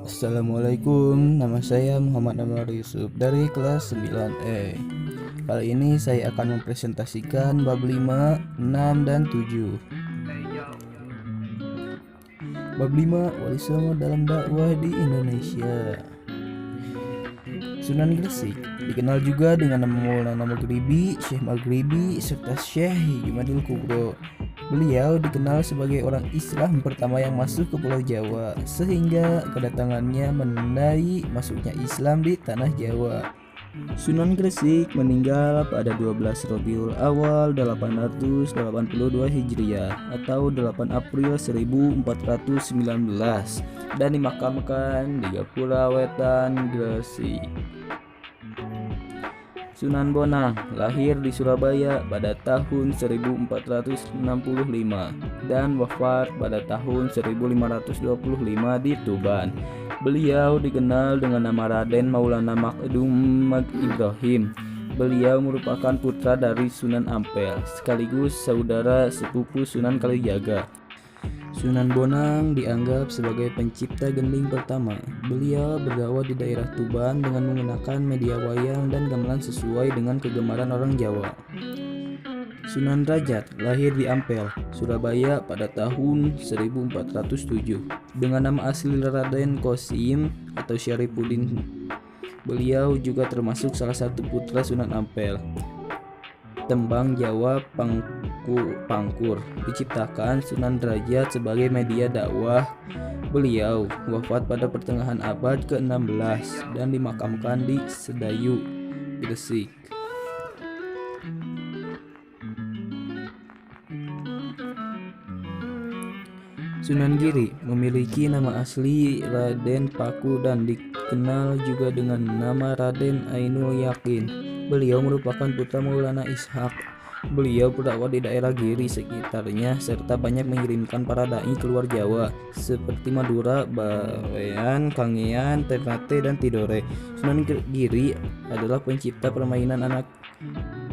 Assalamualaikum, nama saya Muhammad Anwar Yusuf dari kelas 9E. Kali ini saya akan mempresentasikan bab 5, 6, dan 7. Bab 5, Wali Songo dalam dakwah di Indonesia. Sunan Gresik dikenal juga dengan nama Maulana Maghribi, Syekh Maghribi, serta Syekh Jumadil Kubro. Beliau dikenal sebagai orang Islam pertama yang masuk ke Pulau Jawa, sehingga kedatangannya menandai masuknya Islam di tanah Jawa. Sunan Gresik meninggal pada 12 Rabiul Awal 882 Hijriah atau 8 April 1419 dan dimakamkan di Gapura Wetan, Gresik. Sunan Bonang lahir di Surabaya pada tahun 1465 dan wafat pada tahun 1525 di Tuban. Beliau dikenal dengan nama Raden Maulana Makdum Mag Ibrahim. Beliau merupakan putra dari Sunan Ampel, sekaligus saudara sepupu Sunan Kalijaga. Sunan Bonang dianggap sebagai pencipta gending pertama. Beliau berdakwah di daerah Tuban dengan menggunakan media wayang dan gamelan sesuai dengan kegemaran orang Jawa. Sunan Derajat lahir di Ampel, Surabaya pada tahun 1407 dengan nama asli Raden Kosim atau Syarifuddin. Beliau juga termasuk salah satu putra Sunan Ampel. Tembang Jawa Pangkur diciptakan Sunan Derajat sebagai media dakwah. Beliau wafat pada pertengahan abad ke-16 dan dimakamkan di Sedayu, Gresik. Sunan Giri memiliki nama asli Raden Paku dan dikenal juga dengan nama Raden Ainul Yakin. Beliau merupakan putra Maulana Ishak. Beliau berdakwah di daerah Giri sekitarnya serta banyak mengirimkan para dai keluar Jawa seperti Madura, Bawean, Kangean, Ternate, dan Tidore. Sunan Giri adalah pencipta permainan anak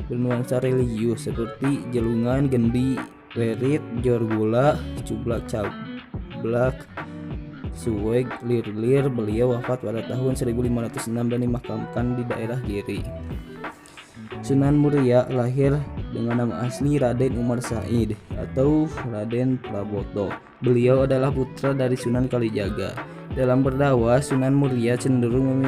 bernuansa religius seperti jelungan, gendi, werit, jorgula, cublak cablak, suweg, lir-lir. Beliau wafat pada tahun 1506 dan dimakamkan di daerah Giri. Sunan Muria lahir dengan nama asli Raden Umar Said atau Raden Praboto. Beliau adalah putra dari Sunan Kalijaga. Dalam berdakwah, Sunan Muria cenderung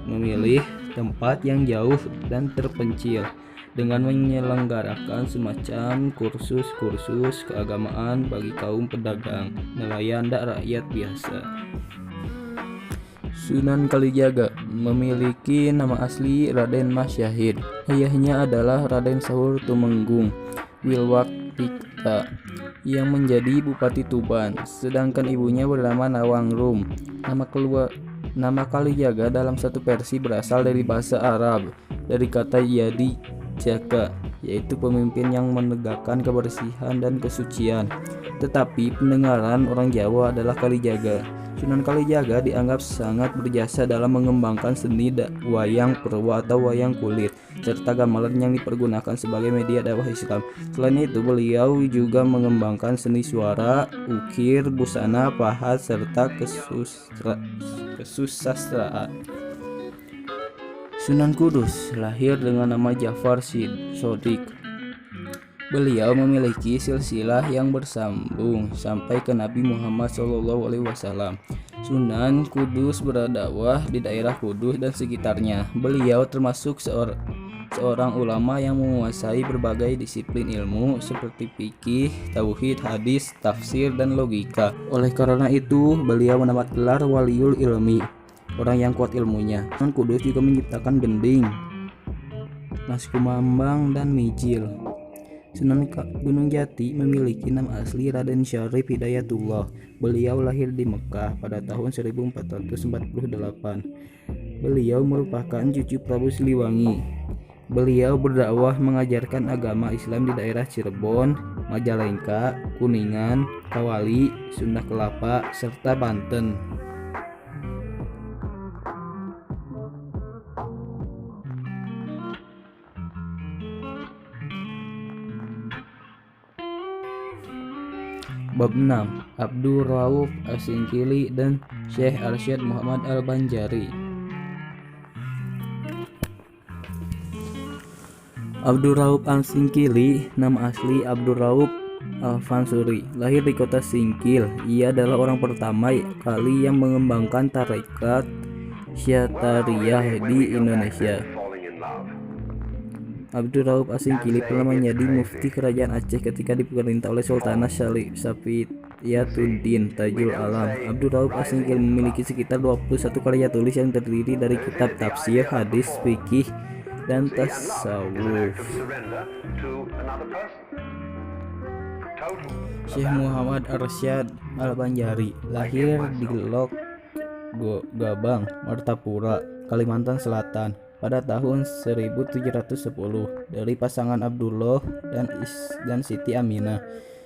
memilih tempat yang jauh dan terpencil dengan menyelenggarakan semacam kursus-kursus keagamaan bagi kaum pedagang, nelayan, dan rakyat biasa. Sunan Kalijaga memiliki nama asli Raden Mas Syahid. Ayahnya adalah Raden Saur Tumenggung Wilwaktikta yang menjadi Bupati Tuban, sedangkan ibunya bernama Nawangrum. Nama Kalijaga dalam satu versi berasal dari bahasa Arab, dari kata Yadi Jaka, yaitu pemimpin yang menegakkan kebersihan dan kesucian. Tetapi pendengaran orang Jawa adalah Kalijaga. Sunan Kalijaga dianggap sangat berjasa dalam mengembangkan seni wayang purwa atau wayang kulit serta gamelan yang dipergunakan sebagai media dakwah Islam. Selain itu, beliau juga mengembangkan seni suara, ukir, busana, pahat, serta kesusastraan. Sunan Kudus lahir dengan nama Jafar Sodik. Beliau memiliki silsilah yang bersambung sampai ke Nabi Muhammad SAW. Sunan Kudus berdakwah di daerah Kudus dan sekitarnya. Beliau termasuk seorang ulama yang menguasai berbagai disiplin ilmu seperti fikih, tauhid, hadis, tafsir, dan logika. Oleh karena itu, beliau mendapat gelar Waliul Ilmi, orang yang kuat ilmunya. Sunan Kudus juga menciptakan gending, naskumambang, dan mijil. Sunan Gunung Jati memiliki nama asli Raden Syarif Hidayatullah. Beliau lahir di Mekah pada tahun 1448. Beliau merupakan cucu Prabu Siliwangi. Beliau berdakwah mengajarkan agama Islam di daerah Cirebon, Majalengka, Kuningan, Kawali, Sunda Kelapa, serta Banten. Bab 6. Abdul Rauf As-Singkili dan Syekh Arsyad Muhammad Al-Banjari. Abdul Rauf As-Singkili, nama asli Abdul Rauf Al-Fansuri, lahir di kota Singkil. Ia adalah orang pertama kali yang mengembangkan tarekat Syatariyah di Indonesia. Abdul Rauf As-Singkili pernah menjadi mufti kerajaan Aceh ketika diperintah oleh Sultanah Safiyatuddin Tajul Alam. Abdul Rauf As-Singkili memiliki sekitar 21 karya tulis yang terdiri dari kitab tafsir, hadis, fikih, dan tasawuf. Syekh Muhammad Arsyad Al-Banjari lahir di Lok Gabang, Martapura, Kalimantan Selatan pada tahun 1710 dari pasangan Abdullah dan Siti Aminah.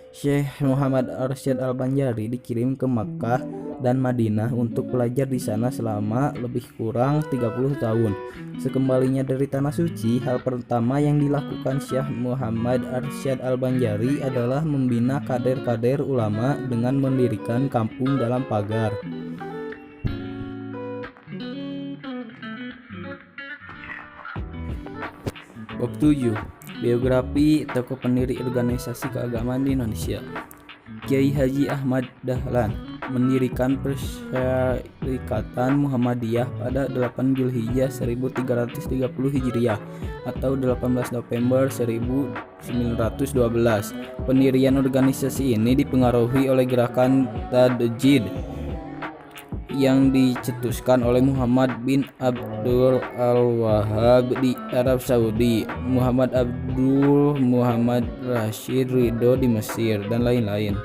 Syekh Muhammad Arsyad Al-Banjari dikirim ke Makkah dan Madinah untuk belajar di sana selama lebih kurang 30 tahun. Sekembalinya dari Tanah Suci, hal pertama yang dilakukan Syekh Muhammad Arsyad Al-Banjari adalah membina kader-kader ulama dengan mendirikan kampung dalam pagar. Bab 7. Biografi tokoh pendiri organisasi keagamaan di Indonesia. Kiai Haji Ahmad Dahlan mendirikan Persyarikatan Muhammadiyah pada 8 Zulhijjah 1330 Hijriah atau 18 November 1912. Pendirian organisasi ini dipengaruhi oleh gerakan Tajdid yang dicetuskan oleh Muhammad bin Abdul Al-Wahhab di Arab Saudi, Muhammad Abdul Muhammad Rashid Ridho di Mesir, dan lain-lain.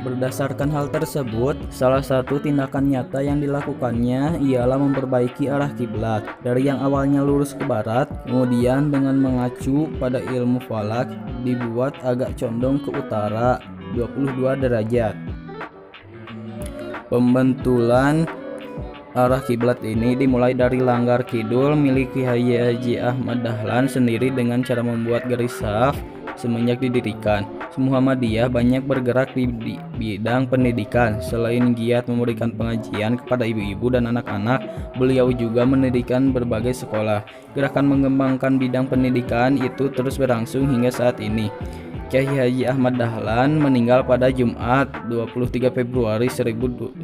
Berdasarkan hal tersebut, salah satu tindakan nyata yang dilakukannya ialah memperbaiki arah kiblat dari yang awalnya lurus ke barat, kemudian dengan mengacu pada ilmu falak dibuat agak condong ke utara 22 derajat. Pembentulan arah kiblat ini dimulai dari Langgar Kidul milik Kiai Haji Ahmad Dahlan sendiri dengan cara membuat garis saf. Semenjak didirikan, Muhammadiyah banyak bergerak di bidang pendidikan. Selain giat memberikan pengajian kepada ibu-ibu dan anak-anak, beliau juga mendirikan berbagai sekolah. Gerakan mengembangkan bidang pendidikan itu terus berlangsung hingga saat ini. Kiai Haji Ahmad Dahlan meninggal pada Jumat 23 Februari 1923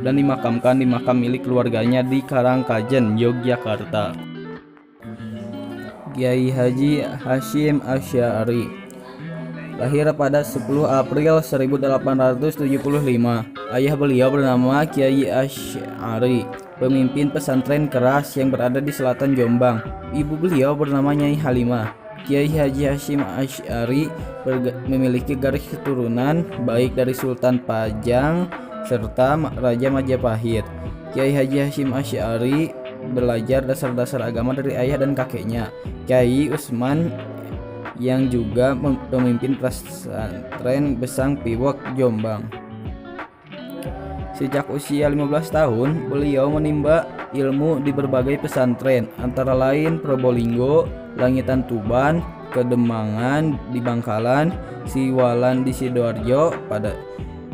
dan dimakamkan di makam milik keluarganya di Karangkajen, Yogyakarta. Kiai Haji Hasyim Asy'ari lahir pada 10 April 1875. Ayah beliau bernama Kiai Asy'ari, pemimpin pesantren keras yang berada di selatan Jombang. Ibu beliau bernama Nyai Halimah. Kiai Haji Hasyim Asy'ari memiliki garis keturunan baik dari Sultan Pajang serta Raja Majapahit. Kiai Haji Hasyim Asy'ari belajar dasar-dasar agama dari ayah dan kakeknya, Kiai Usman, yang juga pemimpin pesantren Besang Piwek, Jombang. Sejak usia 15 tahun, beliau menimba ilmu di berbagai pesantren, antara lain Probolinggo, Langitan Tuban, Kedemangan di Bangkalan, Siwalan di Sidoarjo.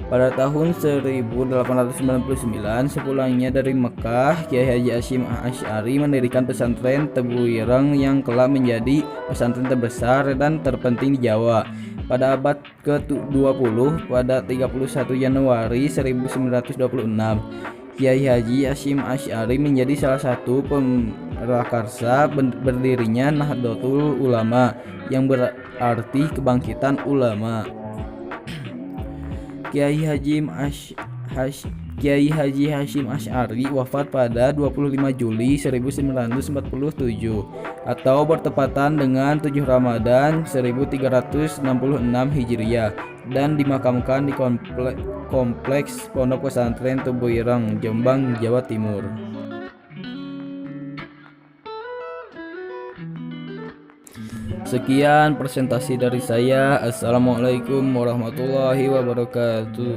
Pada tahun 1899, sepulangnya dari Mekah, Kiai Haji Hasyim Asy'ari mendirikan pesantren Tebu Ireng yang kelak menjadi pesantren terbesar dan terpenting di Jawa. Pada abad ke-20, pada 31 Januari 1926, Kiai Haji Hasyim Asy'ari menjadi salah satu pemrakarsa berdirinya Nahdlatul Ulama, yang berarti kebangkitan ulama. Kiai Haji Hasyim Asy'ari wafat pada 25 Juli 1947 atau bertepatan dengan 7 Ramadan 1366 Hijriah dan dimakamkan di kompleks Pondok Pesantren Tebu Ireng, Jombang, Jawa Timur. Sekian presentasi dari saya. Assalamualaikum warahmatullahi wabarakatuh.